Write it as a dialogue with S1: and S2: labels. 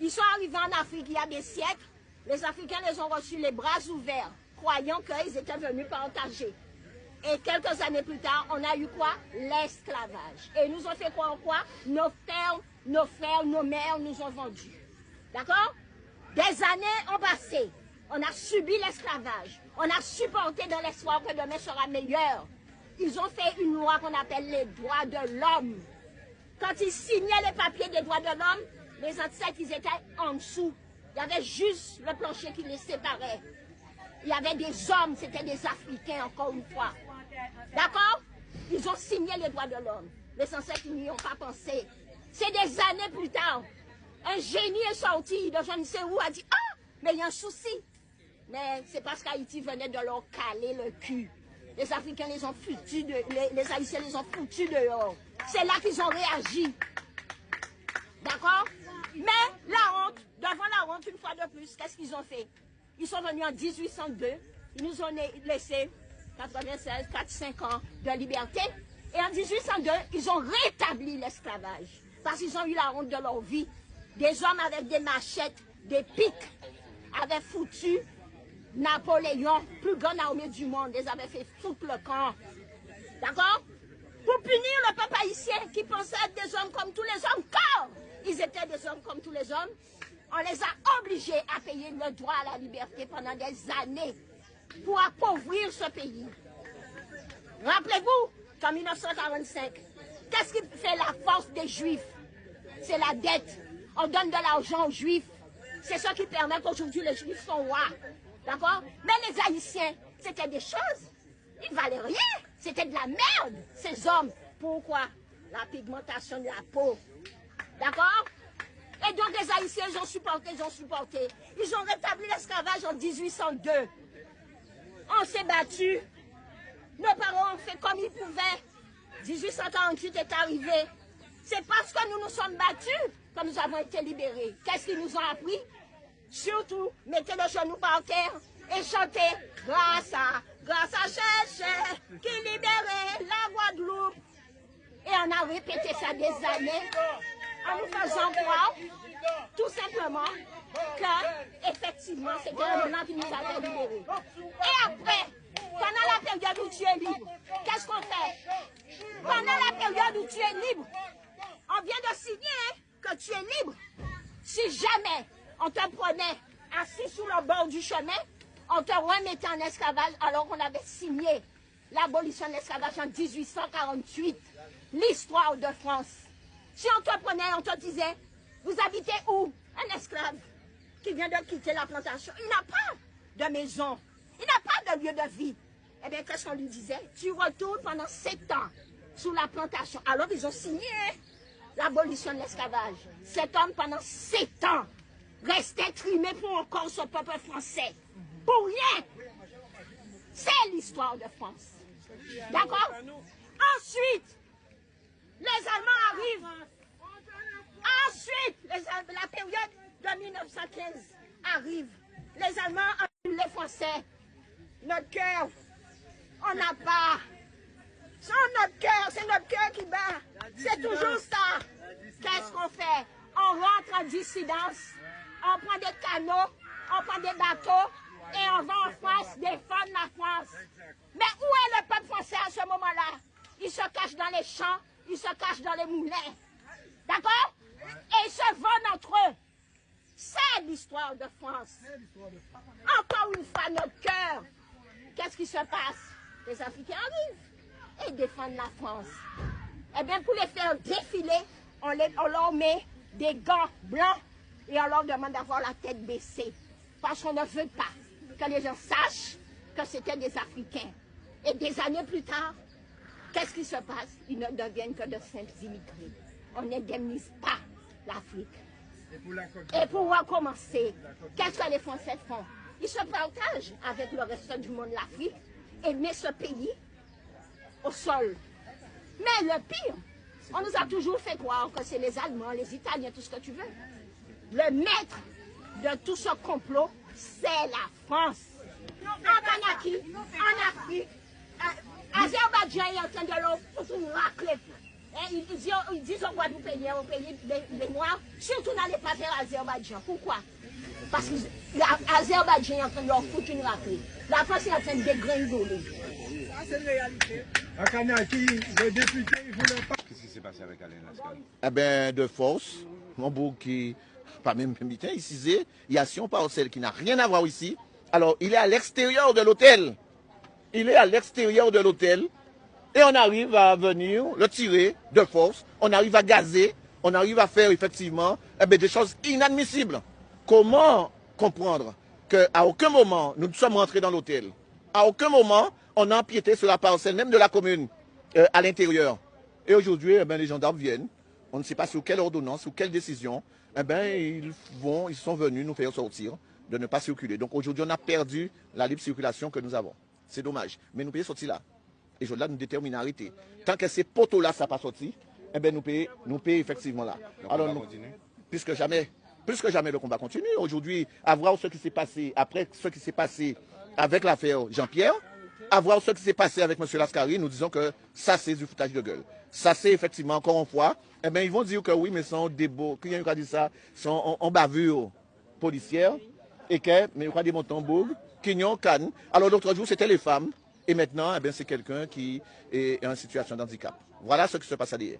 S1: Ils sont arrivés en Afrique il y a des siècles. Les Africains les ont reçus les bras ouverts, croyant qu'ils étaient venus partager. Et quelques années plus tard, on a eu quoi? L'esclavage. Et ils nous ont fait quoi en quoi? Nos fermes, nos frères, nos mères nous ont vendus. D'accord? Des années ont passé. On a subi l'esclavage. On a supporté dans l'espoir que demain sera meilleur. Ils ont fait une loi qu'on appelle les droits de l'homme. Quand ils signaient les papiers des droits de l'homme, les ancêtres, ils étaient en dessous. Il y avait juste le plancher qui les séparait. Il y avait des hommes, c'était des Africains, encore une fois. D'accord? Ils ont signé les droits de l'homme. Les ancêtres n'y ont pas pensé. C'est des années plus tard. Un génie est sorti de je ne sais où, a dit « Ah, mais il y a un souci ». Mais c'est parce qu'Haïti venait de leur caler le cul. Les Africains les ont foutus, les Haïtiens les ont foutus dehors. C'est là qu'ils ont réagi. D'accord? Mais la honte, devant la honte, une fois de plus, qu'est-ce qu'ils ont fait? Ils sont venus en 1802, ils nous ont laissé 96, 4-5 ans de liberté. Et en 1802, ils ont rétabli l'esclavage. Parce qu'ils ont eu la honte de leur vie. Des hommes avec des machettes, des pics, avaient foutu Napoléon, plus grand armée du monde, ils avaient fait foutre le camp. D'accord? Pour punir le peuple haïtien qui pensait être des hommes comme tous les hommes, car ils étaient des hommes comme tous les hommes, on les a obligés à payer le droit à la liberté pendant des années pour appauvrir ce pays. Rappelez-vous qu'en 1945, qu'est-ce qui fait la force des Juifs? C'est la dette. On donne de l'argent aux Juifs. C'est ce qui permet qu'aujourd'hui les Juifs sont rois. D'accord? Mais les Haïtiens, c'était des choses. Ils ne valaient rien. C'était de la merde, ces hommes. Pourquoi? La pigmentation de la peau. D'accord? Et donc les Haïtiens, ils ont supporté, ils ont supporté. Ils ont rétabli l'esclavage en 1802. On s'est battu. Nos parents ont fait comme ils pouvaient. 1848 est arrivé. C'est parce que nous nous sommes battus que nous avons été libérés. Qu'est-ce qu'ils nous ont appris? Surtout, mettez le genou par terre et chantez grâce à Cher, qui libérait la Guadeloupe. Et on a répété ça des années en nous faisant croire, tout simplement, que effectivement c'était un blanc qui nous avait libérés. Et après, pendant la période où tu es libre, qu'est-ce qu'on fait? Pendant la période où tu es libre, on vient de signer que tu es libre. Si jamais on te prenait assis sur le bord du chemin, on te remettait en esclavage alors qu'on avait signé l'abolition de l'esclavage en 1848. L'histoire de France. Si on te prenait, on te disait, vous habitez où? Un esclave qui vient de quitter la plantation. Il n'a pas de maison. Il n'a pas de lieu de vie. Eh bien, qu'est-ce qu'on lui disait? Tu retournes pendant 7 ans sous la plantation. Alors, ils ont signé l'abolition de l'esclavage. Cet homme, pendant 7 ans, restait trimé pour encore ce peuple français. Pour rien. C'est l'histoire de France. D'accord? Ensuite, les Allemands arrivent. Ensuite, la période de 1915 arrive. Les Allemands enlèvent les Français. Notre cœur, on n'a pas. C'est notre cœur qui bat. C'est toujours ça. Qu'est-ce qu'on fait? On rentre en dissidence. On prend des canaux, on prend des bateaux et on va en France défendre la France. Mais où est le peuple français à ce moment-là? Il se cache dans les champs, il se cache dans les moulins. D'accord? Et ils se vendent entre eux. C'est l'histoire de France. Encore une fois, notre cœur. Qu'est-ce qui se passe? Les Africains arrivent et défendent la France. Eh bien, pour les faire défiler, on leur met des gants blancs et on leur demande d'avoir la tête baissée. Parce qu'on ne veut pas que les gens sachent que c'était des Africains. Et des années plus tard, qu'est-ce qui se passe? Ils ne deviennent que de simples immigrés. On n'indemnise pas l'Afrique. Et pour recommencer, qu'est-ce que les Français font? Ils se partagent avec le reste du monde l'Afrique et mettent ce pays au sol. Mais le pire, on nous a toujours fait croire que c'est les Allemands, les Italiens, tout ce que tu veux. Le maître de tout ce complot, c'est la France. En Kanaki, en Afrique, Azerbaïdjan est en train de leur foutre une raclée. Ils disent on va nous payer, on paye les Noirs, surtout dans les papiers Azerbaïdjan. Pourquoi? Parce que l'Azerbaïdjan est en train de leur foutre une raclée. La France est en train de dégringoler.
S2: Ça, c'est une réalité. À Kanaki, le député, il voulait pas.
S3: Qu'est-ce qui s'est passé avec Alain Lascal?
S4: Eh bien, de force, mon beau qui, pas même permitté, ici, il y a Sion Parcelle qui n'a rien à voir ici. Alors, il est à l'extérieur de l'hôtel. Il est à l'extérieur de l'hôtel. Et on arrive à venir le tirer de force. On arrive à gazer. On arrive à faire effectivement des choses inadmissibles. Comment comprendre qu'à aucun moment nous sommes rentrés dans l'hôtel? À aucun moment on a empiété sur la parcelle même de la commune à l'intérieur. Et aujourd'hui, les gendarmes viennent. On ne sait pas sous quelle ordonnance, sous quelle décision. Ils sont venus nous faire sortir de ne pas circuler. Donc aujourd'hui, on a perdu la libre circulation que nous avons. C'est dommage. Mais nous pouvons sortir là. Et je nous détermine à arrêter. Tant que ces poteaux-là, ça n'a pas sorti, nous pouvons effectivement là. Alors, plus que jamais le combat continue. Aujourd'hui, à voir ce qui s'est passé, après ce qui s'est passé avec l'affaire Jean-Pierre, à voir ce qui s'est passé avec M. Lascari, nous disons que ça, c'est du foutage de gueule. Ça, c'est effectivement, encore une fois, ils vont dire que oui, mais sont des beaux, qui a dit ça, sont en bavure policière, et que, mais il y a des montants bourgs, qui n'ont canne. Alors, l'autre jour, c'était les femmes. Et maintenant, c'est quelqu'un qui est en situation de handicap. Voilà ce qui se passe à dire.